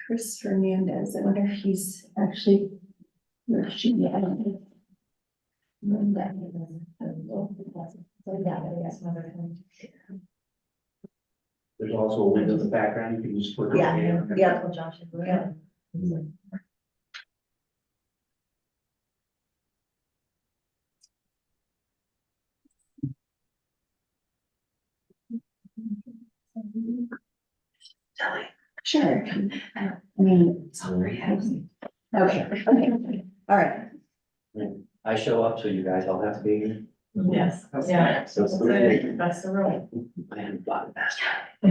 Chris Fernandez. I wonder if he's actually, or she, I don't know. There's also a window in the background, you can just put. Yeah. Sure. I mean, it's already housing. Okay, all right. I show up, so you guys all have to be here. Yes, yeah. So it's the That's the rule. I haven't bought that. Who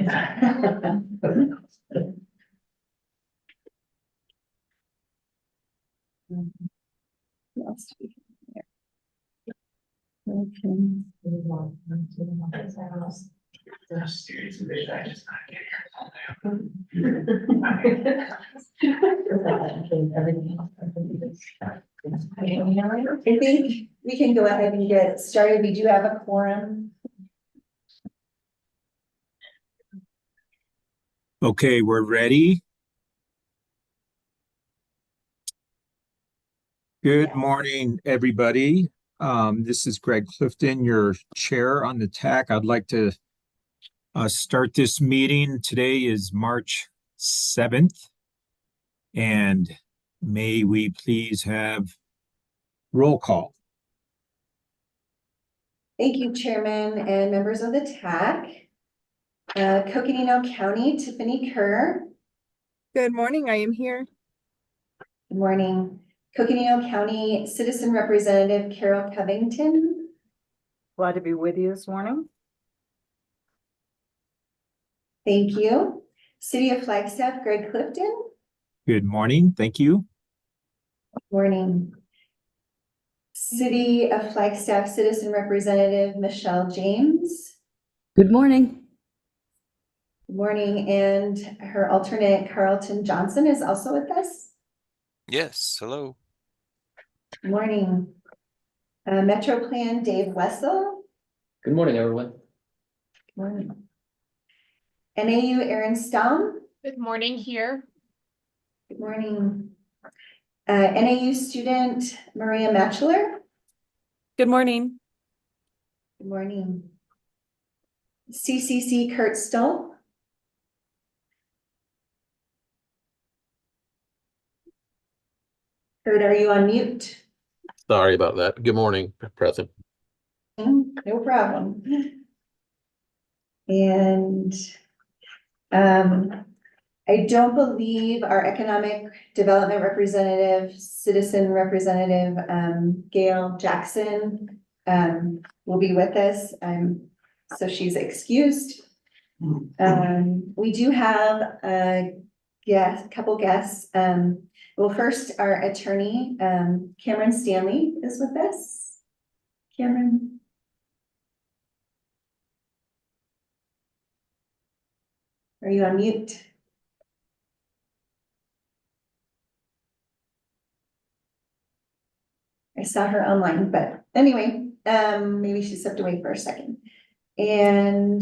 else do we have here? Okay. I think we can go ahead and get started. We do have a quorum. Okay, we're ready. Good morning, everybody. This is Greg Clifton, your chair on the TAC. I'd like to start this meeting. Today is March 7th, and may we please have roll call. Thank you, Chairman and members of the TAC. Coconino County, Tiffany Kerr. Good morning, I am here. Good morning. Coconino County Citizen Representative Carol Covington. Glad to be with you this morning. Thank you. City of Flagstaff, Greg Clifton. Good morning, thank you. Morning. City of Flagstaff Citizen Representative Michelle James. Good morning. Good morning, and her alternate Carlton Johnson is also with us. Yes, hello. Good morning. Metro Plan Dave Wessel. Good morning, everyone. Good morning. NAU Aaron Staum. Good morning here. Good morning. NAU student Maria Matchler. Good morning. Good morning. CCC Kurt Stoll. Kurt, are you on mute? Sorry about that. Good morning, Present. No problem. And I don't believe our economic development representative, citizen representative, Gail Jackson, will be with us. So she's excused. We do have a couple guests. Well, first, our attorney, Cameron Stanley, is with us. Cameron. Are you on mute? I saw her online, but anyway, maybe she stepped away for a second. And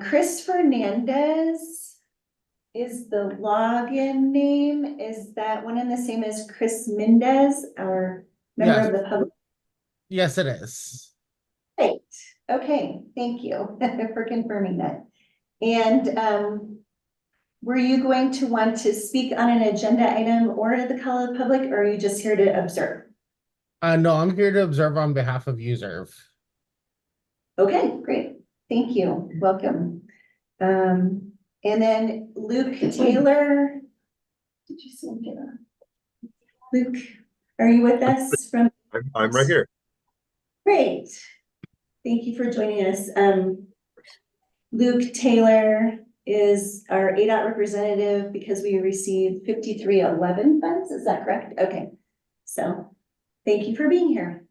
Chris Fernandez is the login name. Is that one and the same as Chris Mendez, our member Yes. of the public? Yes, it is. Great. Okay, thank you for confirming that. And were you going to want to speak on an agenda item or to the call of the public, or are you just here to observe? No, I'm here to observe on behalf of USERV. Okay, great. Thank you. Welcome. And then Luke Taylor. Did you see him get on? Luke, are you with us from? I'm right here. Great. Thank you for joining us. Luke Taylor is our ADOT representative because we received 5311 funds. Is that correct? Okay. So thank you for being here.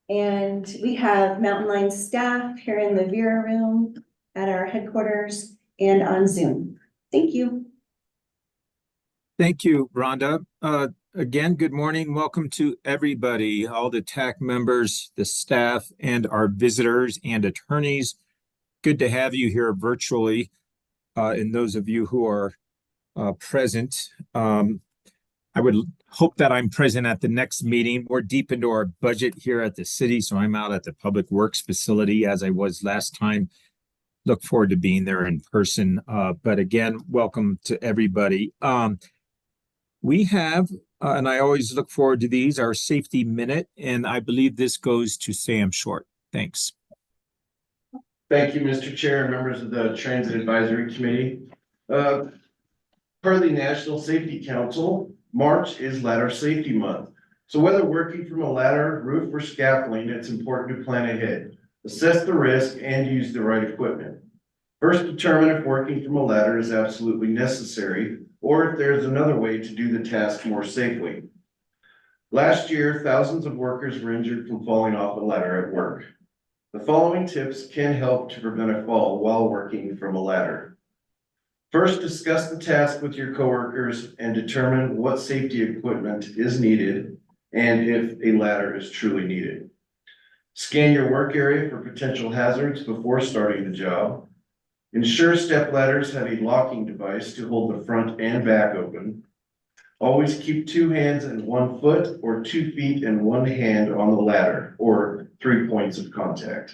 And we have Mountain Line staff here in the Vera room at our headquarters and on Zoom. Thank you. Thank you, Rhonda. Again, good morning. Welcome to everybody, all the TAC members, the staff, and our visitors and attorneys. Good to have you here virtually. And those of you who are present. I would hope that I'm present at the next meeting. We're deep into our budget here at the city, so I'm out at the Public Works facility as I was last time. Look forward to being there in person. But again, welcome to everybody. We have, and I always look forward to these, our safety minute, and I believe this goes to Sam Short. Thanks. Thank you, Mr. Chair and members of the Transit Advisory Committee. Per the National Safety Council, March is Ladder Safety Month. So whether working from a ladder, roof, or scaffolding, it's important to plan ahead, assess the risk, and use the right equipment. First, determine if working from a ladder is absolutely necessary, or if there's another way to do the task more safely. Last year, thousands of workers were injured from falling off a ladder at work. The following tips can help to prevent a fall while working from a ladder. First, discuss the task with your coworkers and determine what safety equipment is needed and if a ladder is truly needed. Scan your work area for potential hazards before starting the job. Ensure step ladders have a locking device to hold the front and back open. Always keep 2 hands and 1 foot or 2 feet and 1 hand on the ladder, or 3 points of contact.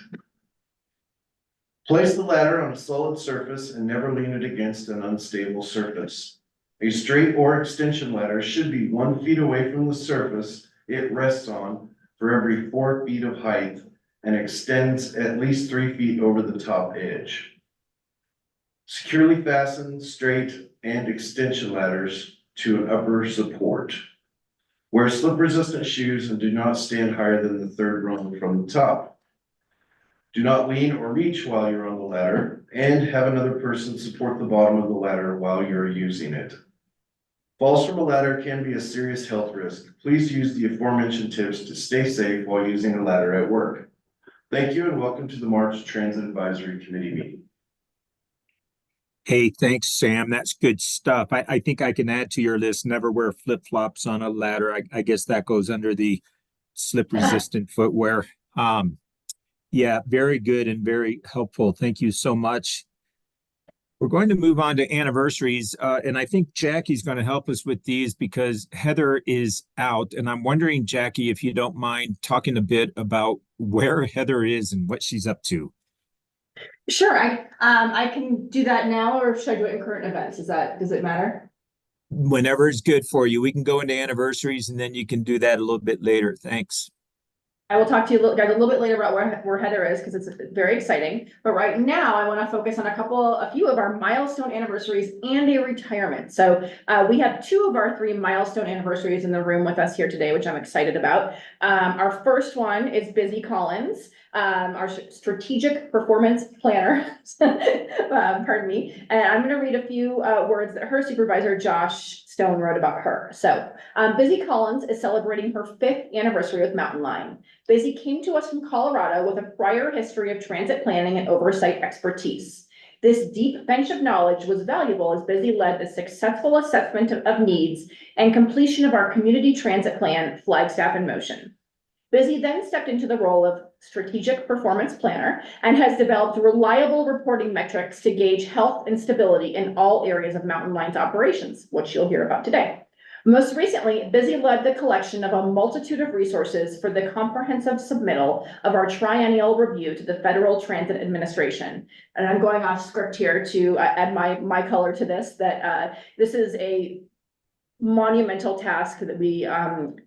Place the ladder on a solid surface and never lean it against an unstable surface. A straight or extension ladder should be 1 foot away from the surface it rests on for every 4 feet of height and extends at least 3 feet over the top edge. Securely fasten straight and extension ladders to an upper support. Wear slip-resistant shoes and do not stand higher than the 3rd rung from the top. Do not lean or reach while you're on the ladder, and have another person support the bottom of the ladder while you're using it. Falls from a ladder can be a serious health risk. Please use the aforementioned tips to stay safe while using a ladder at work. Thank you and welcome to the March Transit Advisory Committee meeting. Hey, thanks, Sam. That's good stuff. I think I can add to your list, never wear flip-flops on a ladder. I guess that goes under the slip-resistant footwear. Yeah, very good and very helpful. Thank you so much. We're going to move on to anniversaries, and I think Jackie's going to help us with these because Heather is out. And I'm wondering, Jackie, if you don't mind talking a bit about where Heather is and what she's up to. Sure, I can do that now, or should I do it in current events? Does it matter? Whenever is good for you. We can go into anniversaries and then you can do that a little bit later. Thanks. I will talk to you guys a little bit later about where Heather is, because it's very exciting. But right now, I want to focus on a few of our milestone anniversaries and a retirement. So we have 2 of our 3 milestone anniversaries in the room with us here today, which I'm excited about. Our first one is Busy Collins, our strategic performance planner. Pardon me. And I'm going to read a few words that her supervisor, Josh Stone, wrote about her. So Busy Collins is celebrating her 5th anniversary with Mountain Line. Busy came to us from Colorado with a prior history of transit planning and oversight expertise. This deep bench of knowledge was valuable as Busy led the successful assessment of needs and completion of our community transit plan, Flagstaff in Motion. Busy then stepped into the role of strategic performance planner and has developed reliable reporting metrics to gauge health and stability in all areas of Mountain Line's operations, which you'll hear about today. Most recently, Busy led the collection of a multitude of resources for the comprehensive submittal of our triennial review to the Federal Transit Administration. And I'm going off script here to add my color to this, that this is a monumental task that we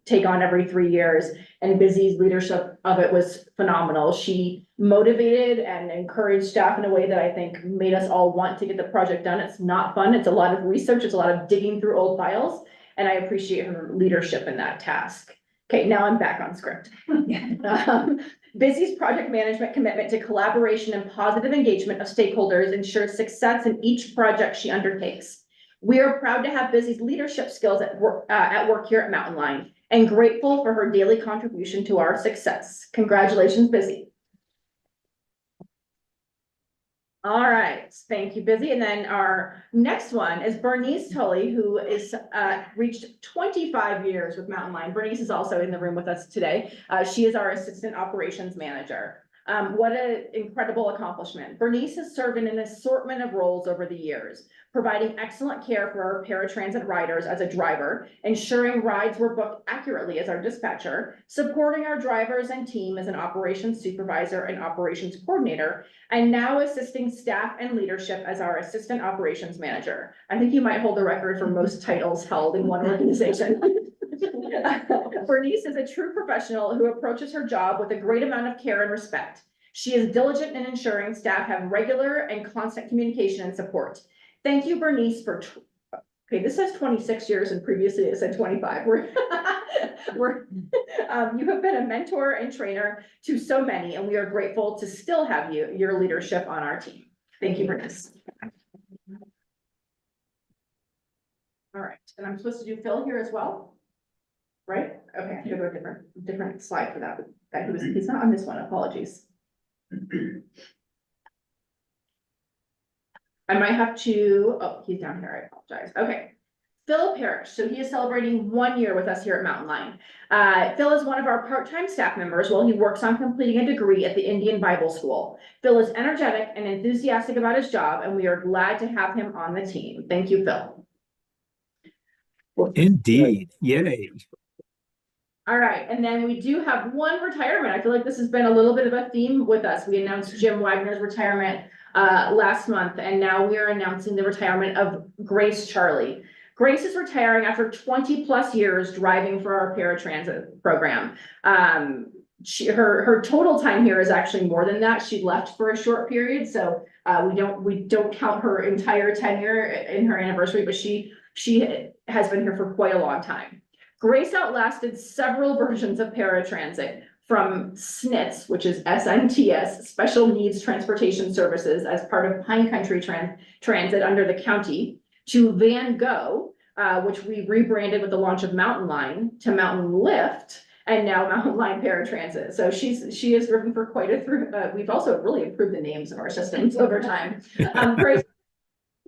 take on every 3 years, and Busy's leadership of it was phenomenal. She motivated and encouraged staff in a way that I think made us all want to get the project done. It's not fun. It's a lot of research. It's a lot of digging through old files. And I appreciate her leadership in that task. Okay, now I'm back on script. Busy's project management commitment to collaboration and positive engagement of stakeholders ensures success in each project she undertakes. We are proud to have Busy's leadership skills at work here at Mountain Line and grateful for her daily contribution to our success. Congratulations, Busy. All right, thank you, Busy. And then our next one is Bernice Tully, who is reached 25 years with Mountain Line. Bernice is also in the room with us today. She is our assistant operations manager. What an incredible accomplishment. Bernice has served in an assortment of roles over the years, providing excellent care for our paratransit riders as a driver, ensuring rides were booked accurately as our dispatcher, supporting our drivers and team as an operations supervisor and operations coordinator, and now assisting staff and leadership as our assistant operations manager. I think you might hold the record for most titles held in one organization. Bernice is a true professional who approaches her job with a great amount of care and respect. She is diligent in ensuring staff have regular and constant communication and support. Thank you, Bernice, for, okay, this says 26 years and previously it said 25. You have been a mentor and trainer to so many, and we are grateful to still have your leadership on our team. Thank you, Bernice. All right, and I'm supposed to do Phil here as well? Right? Okay, I have to go to a different slide for that. He's not on this one, apologies. I might have to, oh, he's down here, I apologize. Okay. Phil Parrish, so he is celebrating 1 year with us here at Mountain Line. Phil is one of our part-time staff members while he works on completing a degree at the Indian Bible School. Phil is energetic and enthusiastic about his job, and we are glad to have him on the team. Thank you, Phil. Indeed, yay. All right, and then we do have one retirement. I feel like this has been a little bit of a theme with us. We announced Jim Wagner's retirement last month, and now we are announcing the retirement of Grace Charlie. Grace is retiring after 20 plus years driving for our paratransit program. Her total time here is actually more than that. She left for a short period, so we don't count her entire tenure in her anniversary, but she has been here for quite a long time. Grace outlasted several versions of paratransit, from SNTS, which is SNTS, Special Needs Transportation Services, as part of Pine Country Transit under the county, to Van Go, which we rebranded with the launch of Mountain Line, to Mountain Lift, and now Mountain Line Paratransit. So she has driven for quite a we've also really improved the names of our systems over time. Grace,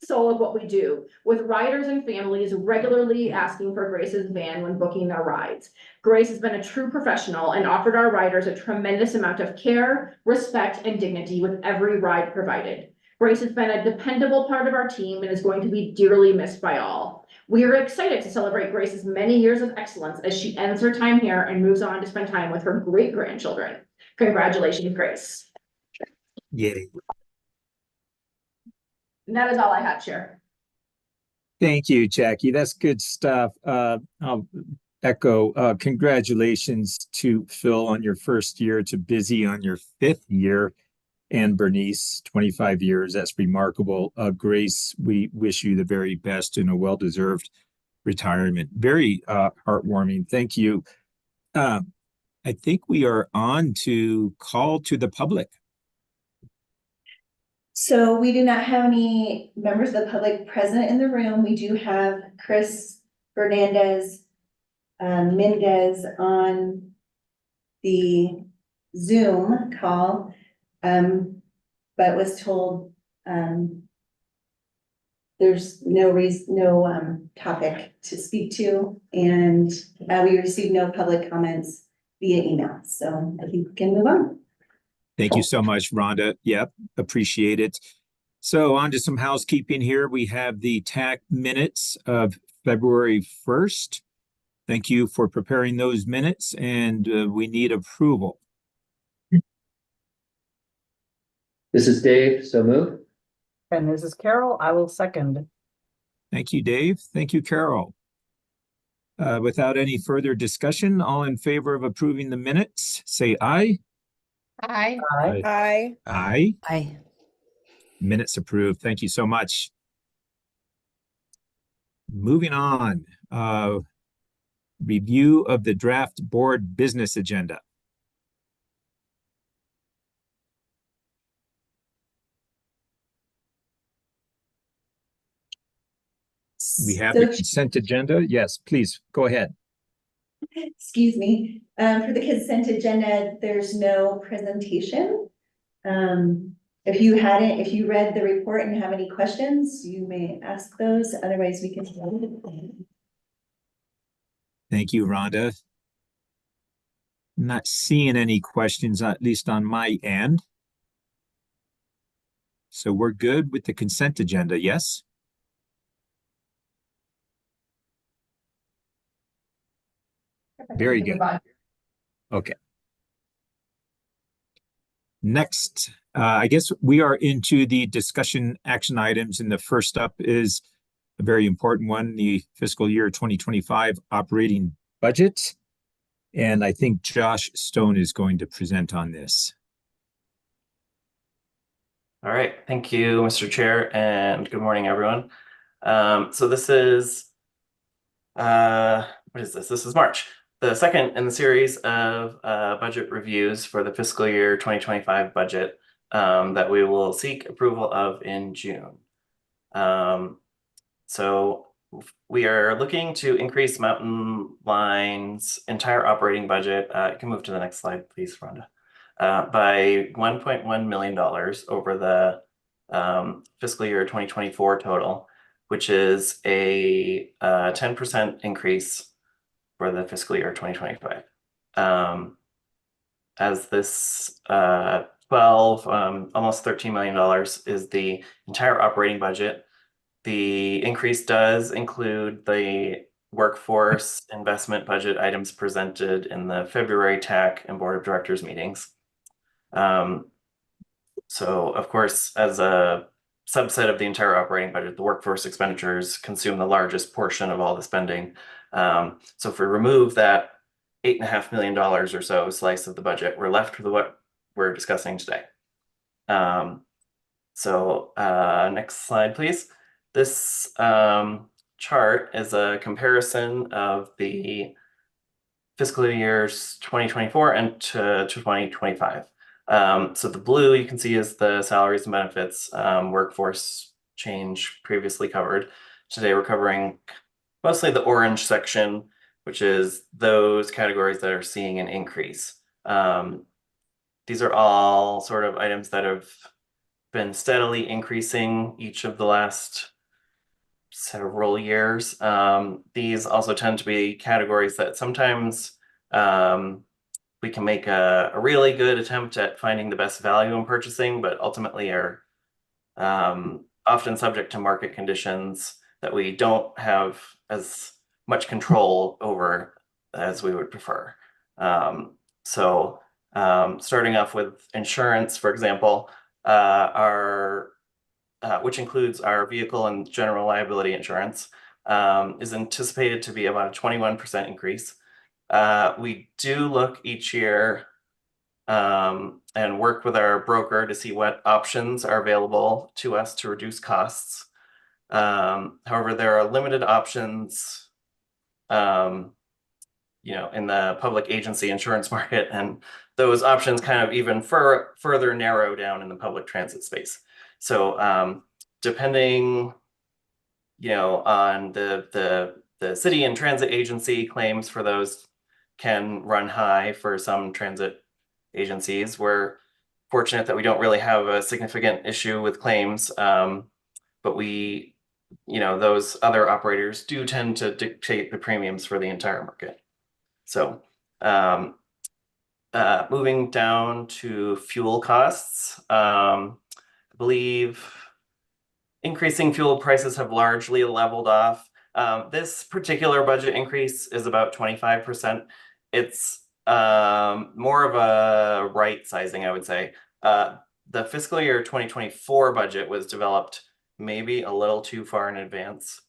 soul of what we do, with riders and families regularly asking for Grace's van when booking their rides. Grace has been a true professional and offered our riders a tremendous amount of care, respect, and dignity with every ride provided. Grace has been a dependable part of our team and is going to be dearly missed by all. We are excited to celebrate Grace's many years of excellence as she ends her time here and moves on to spend time with her great-grandchildren. Congratulations, Grace. Yay. And that is all I have, Chair. Thank you, Jackie. That's good stuff. I'll echo congratulations to Phil on your first year, to Busy on your 5th year, and Bernice, 25 years. That's remarkable. Grace, we wish you the very best in a well-deserved retirement. Very heartwarming. Thank you. I think we are on to call to the public. So we do not have any members of the public present in the room. We do have Chris Fernandez, Mendez on the Zoom call, but was told there's no topic to speak to, and we received no public comments via email. So I think we can move on. Thank you so much, Rhonda. Yep, appreciate it. So on to some housekeeping here. We have the TAC minutes of February 1st. Thank you for preparing those minutes, and we need approval. This is Dave, so move. And this is Carol. I will second. Thank you, Dave. Thank you, Carol. Without any further discussion, all in favor of approving the minutes, say aye. Aye. Aye. Aye. Aye. Aye. Minutes approved. Thank you so much. Moving on, review of the draft board business agenda. We have the consent agenda. Yes, please go ahead. Excuse me, for the consent agenda, there's no presentation. If you read the report and have any questions, you may ask those. Otherwise, we can. Thank you, Rhonda. not seeing any questions, at least on my end. So we're good with the consent agenda, yes? Very good. Okay. Next, I guess we are into the discussion action items, and the first up is a very important one, the fiscal year 2025 operating budget. And I think Josh Stone is going to present on this. All right, thank you, Mr. Chair, and good morning, everyone. So this is, what is this? This is March, the second in the series of budget reviews for the fiscal year 2025 budget that we will seek approval of in June. So we are looking to increase Mountain Line's entire operating budget. You can move to the next slide, please, Rhonda. By $1.1 million over the fiscal year 2024 total, which is a 10% increase for the fiscal year 2025. As this 12, almost $13 million is the entire operating budget. The increase does include the workforce investment budget items presented in the February TAC and Board of Directors meetings. So of course, as a subset of the entire operating budget, the workforce expenditures consume the largest portion of all the spending. So if we remove that $8.5 million or so slice of the budget, we're left with what we're discussing today. Next slide, please. This chart is a comparison of the fiscal years 2024 and to 2025. So the blue you can see is the salaries and benefits workforce change previously covered. Today we're covering mostly the orange section, which is those categories that are seeing an increase. These are all sort of items that have been steadily increasing each of the last several years. These also tend to be categories that sometimes we can make a really good attempt at finding the best value in purchasing, but ultimately are often subject to market conditions that we don't have as much control over as we would prefer. Starting off with insurance, for example, which includes our vehicle and general liability insurance, is anticipated to be about a 21% increase. We do look each year and work with our broker to see what options are available to us to reduce costs. However, there are limited options, in the public agency insurance market, and those options kind of even further narrow down in the public transit space. So depending, on the city and transit agency, claims for those can run high for some transit agencies. We're fortunate that we don't really have a significant issue with claims, but those other operators do tend to dictate the premiums for the entire market. So moving down to fuel costs, I believe increasing fuel prices have largely leveled off. This particular budget increase is about 25%. It's more of a right sizing, I would say. The fiscal year 2024 budget was developed maybe a little too far in advance.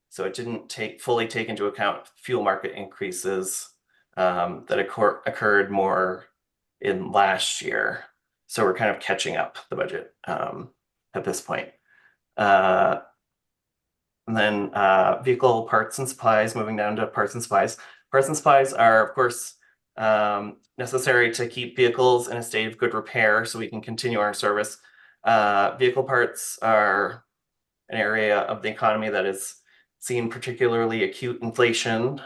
So it didn't fully take into account fuel market increases that occurred more in last year. So we're kind of catching up the budget at this point. And then vehicle parts and supplies, moving down to parts and supplies. Parts and supplies are, of course, necessary to keep vehicles in a state of good repair so we can continue our service. Vehicle parts are an area of the economy that has seen particularly acute inflation,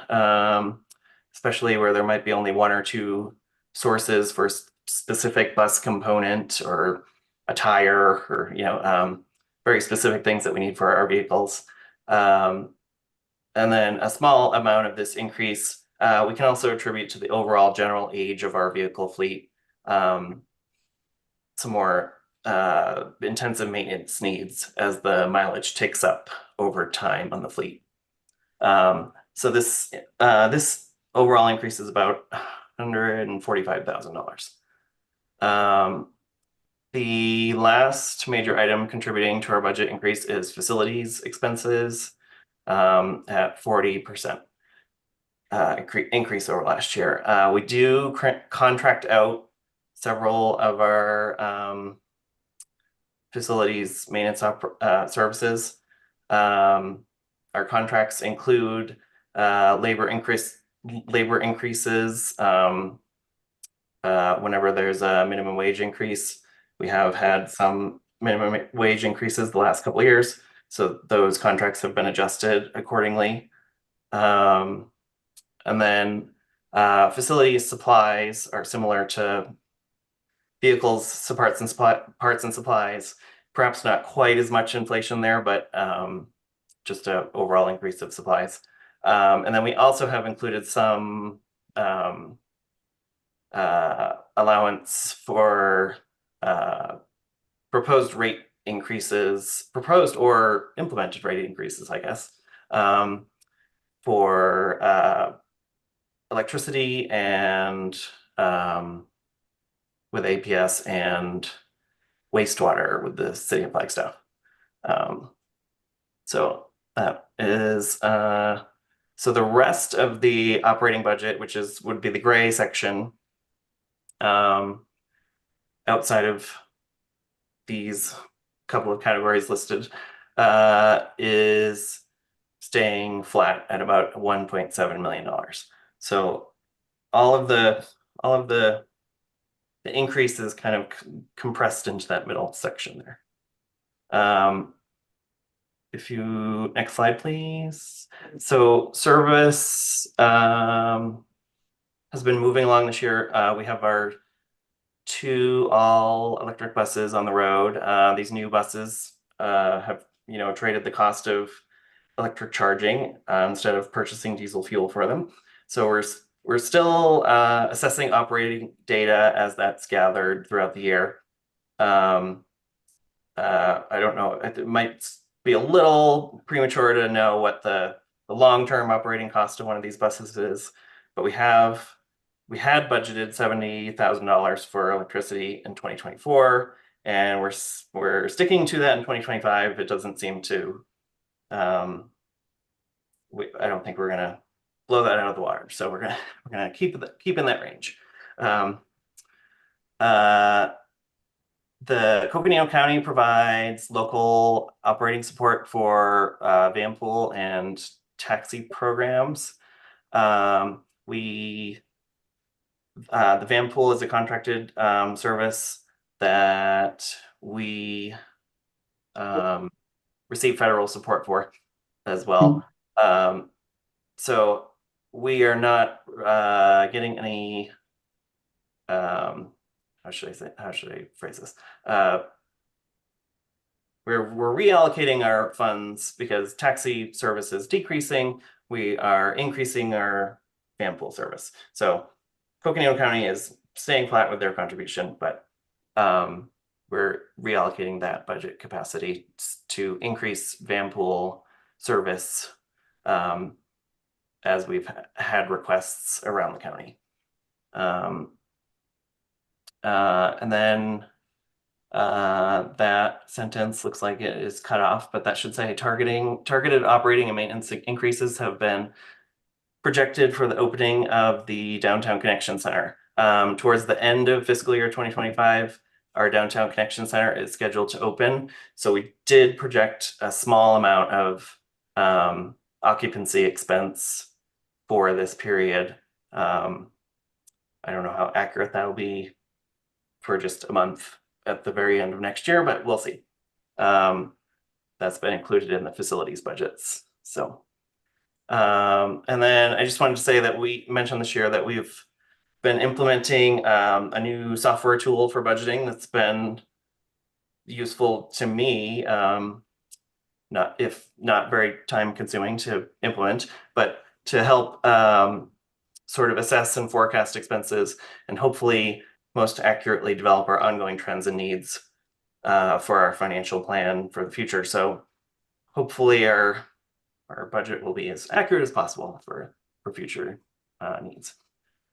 especially where there might be only one or two sources for specific bus component or a tire or, very specific things that we need for our vehicles. And then a small amount of this increase we can also attribute to the overall general age of our vehicle fleet, some more intensive maintenance needs as the mileage ticks up over time on the fleet. So this overall increase is about $145,000. The last major item contributing to our budget increase is facilities expenses at 40% increase over last year. We do contract out several of our facilities maintenance services. Our contracts include labor increases whenever there's a minimum wage increase. We have had some minimum wage increases the last couple of years, so those contracts have been adjusted accordingly. And then facility supplies are similar to vehicles, parts and supplies. Perhaps not quite as much inflation there, but just an overall increase of supplies. And then we also have included some allowance for proposed or implemented rate increases, I guess, for electricity and with APS and wastewater with the city of Flagstaff. So that is so the rest of the operating budget, which would be the gray section, outside of these couple of categories listed, is staying flat at about $1.7 million. So all of the increase is kind of compressed into that middle section there. Next slide, please. So service has been moving along this year. We have our 2 all electric buses on the road. These new buses have, traded the cost of electric charging instead of purchasing diesel fuel for them. So we're still assessing operating data as that's gathered throughout the year. I don't know, it might be a little premature to know what the long-term operating cost of one of these buses is, but we had budgeted $70,000 for electricity in 2024, and we're sticking to that in 2025. It doesn't seem to, I don't think we're gonna blow that out of the water. So we're gonna keep in that range. The Coconino County provides local operating support for van pool and taxi programs. The van pool is a contracted service that we receive federal support for as well. So we are not getting any, how should I phrase this? We're reallocating our funds because taxi service is decreasing. We are increasing our van pool service. So Coconino County is staying flat with their contribution, but we're reallocating that budget capacity to increase van pool service as we've had requests around the county. And then that sentence looks like it is cut off, but that should say targeted operating and maintenance increases have been projected for the opening of the Downtown Connection Center. Towards the end of fiscal year 2025, our Downtown Connection Center is scheduled to open. So we did project a small amount of occupancy expense for this period. I don't know how accurate that'll be for just a month at the very end of next year, but we'll see. That's been included in the facilities budgets. So, and then I just wanted to say that we mentioned this year that we've been implementing a new software tool for budgeting that's been useful to me, not very time consuming to implement, but to help sort of assess and forecast expenses and hopefully most accurately develop our ongoing trends and needs for our financial plan for the future. So hopefully our budget will be as accurate as possible for future needs.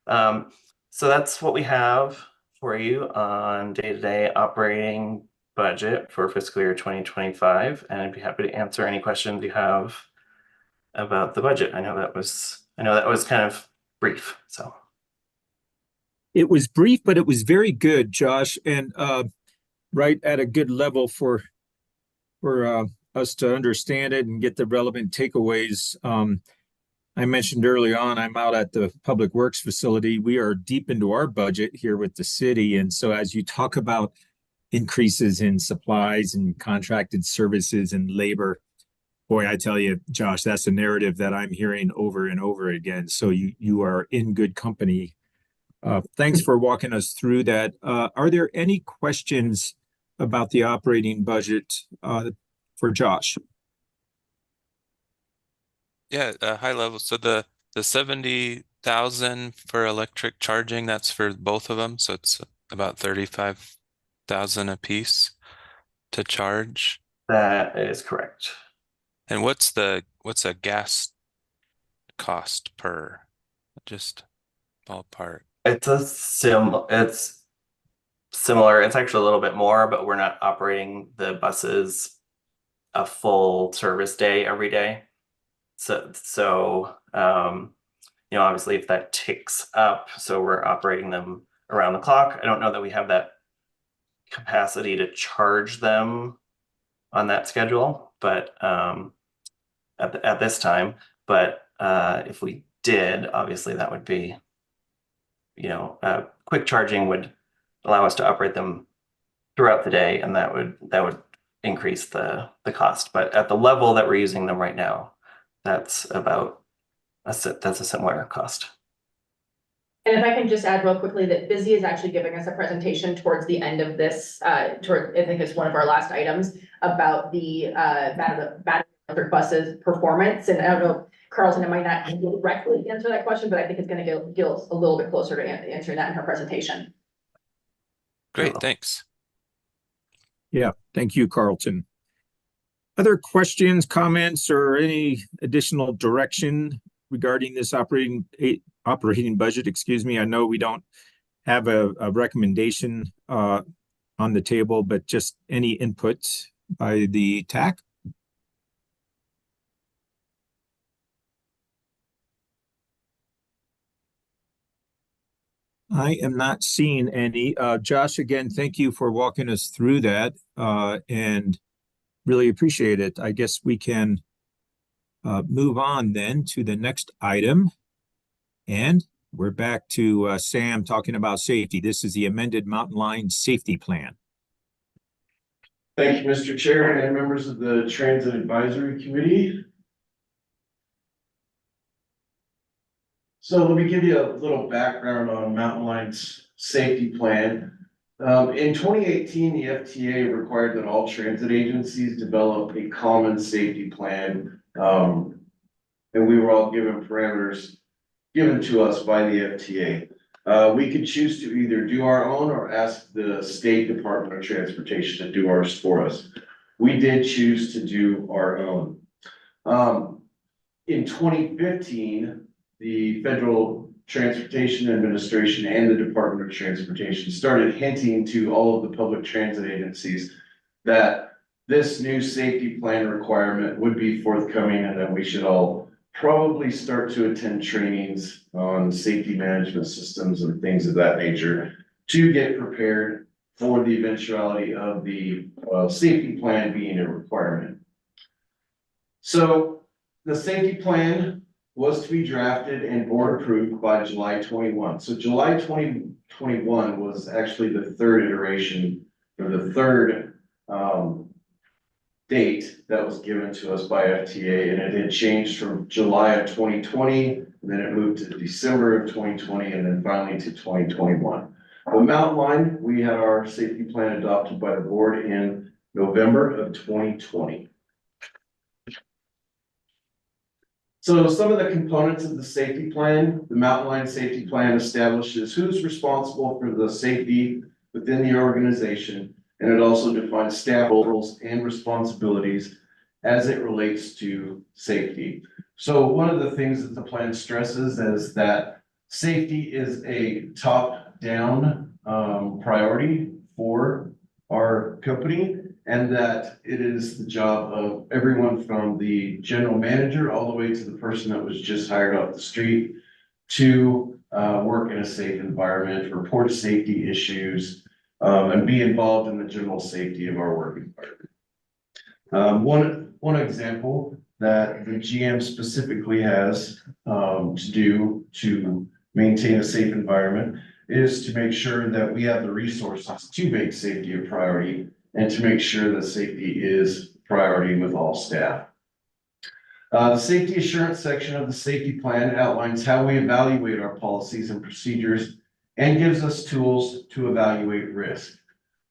So that's what we have for you on day-to-day operating budget for fiscal year 2025, and I'd be happy to answer any questions you have about the budget. I know that was kind of brief, so. It was brief, but it was very good, Josh, and right at a good level for us to understand it and get the relevant takeaways. I mentioned early on, I'm out at the Public Works facility. We are deep into our budget here with the city, and so as you talk about increases in supplies and contracted services and labor, boy, I tell you, Josh, that's a narrative that I'm hearing over and over again. So you are in good company. Thanks for walking us through that. Are there any questions about the operating budget for Josh? Yeah, high level. So the 70,000 for electric charging, that's for both of them. So it's about 35,000 a piece to charge. That is correct. And what's a gas cost per, just ballpark? It's similar. It's actually a little bit more, but we're not operating the buses a full service day every day. So obviously if that ticks up, so we're operating them around the clock. I don't know that we have that capacity to charge them on that schedule, but at this time, but if we did, obviously that would be, quick charging would allow us to operate them throughout the day, and that would increase the cost. But at the level that we're using them right now, that's a similar cost. And if I can just add real quickly that Busy is actually giving us a presentation towards the end of this, I think it's one of our last items about the battery electric buses performance. And I don't know, Carlton, it might not directly answer that question, but I think it's going to get us a little bit closer to answering that in her presentation. Great, thanks. Yeah, thank you, Carlton. Other questions, comments, or any additional direction regarding this operating budget? Excuse me. I know we don't have a recommendation on the table, but just any input by the TAC? I am not seeing any. Josh, again, thank you for walking us through that and really appreciate it. I guess we can move on then to the next item. And we're back to Sam talking about safety. This is the amended Mountain Line Safety Plan. Thank you, Mr. Chair and members of the Transit Advisory Committee. So let me give you a little background on Mountain Line's safety plan. In 2018, the FTA required that all transit agencies develop a common safety plan. And we were all given parameters given to us by the FTA. We could choose to either do our own or ask the State Department of Transportation to do ours for us. We did choose to do our own. In 2015, the Federal Transportation Administration and the Department of Transportation started hinting to all of the public transit agencies that this new safety plan requirement would be forthcoming and that we should all probably start to attend trainings on safety management systems and things of that nature to get prepared for the eventuality of the safety plan being a requirement. So the safety plan was to be drafted and board approved by July 21. So July 2021 was actually the third iteration or the third date that was given to us by FTA, and it had changed from July of 2020, and then it moved to December of 2020, and then finally to 2021. But Mountain Line, we had our safety plan adopted by the board in November of 2020. So some of the components of the safety plan, the Mountain Lion Safety Plan establishes who's responsible for the safety within the organization. And it also defines staff roles and responsibilities as it relates to safety. So one of the things that the plan stresses is that safety is a top-down priority for our company. And that it is the job of everyone from the general manager all the way to the person that was just hired off the street to work in a safe environment, report safety issues, and be involved in the general safety of our work environment. One example that the GM specifically has to do to maintain a safe environment is to make sure that we have the resources to make safety a priority and to make sure that safety is priority with all staff. The safety assurance section of the safety plan outlines how we evaluate our policies and procedures and gives us tools to evaluate risk.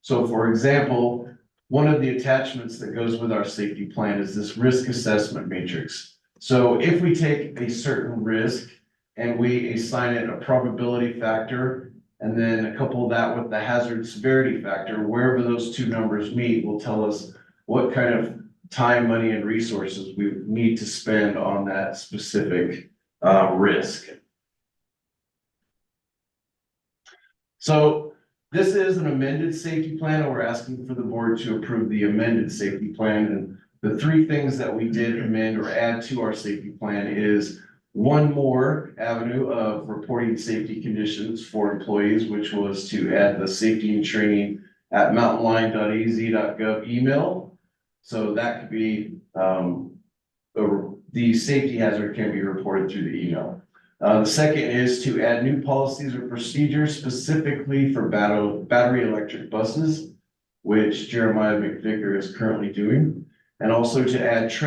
So for example, one of the attachments that goes with our safety plan is this risk assessment matrix. So if we take a certain risk and we assign it a probability factor, and then couple that with the hazard severity factor, wherever those two numbers meet will tell us what kind of time, money, and resources we need to spend on that specific risk. So this is an amended safety plan, and we're asking for the board to approve the amended safety plan. And the three things that we did amend or add to our safety plan is one more avenue of reporting safety conditions for employees, which was to add the safety and training at mountainlion.az.gov email. So that could be, the safety hazard can be reported through the email. The second is to add new policies or procedures specifically for battery electric buses, which Jeremiah McVicker is currently doing. And also to add training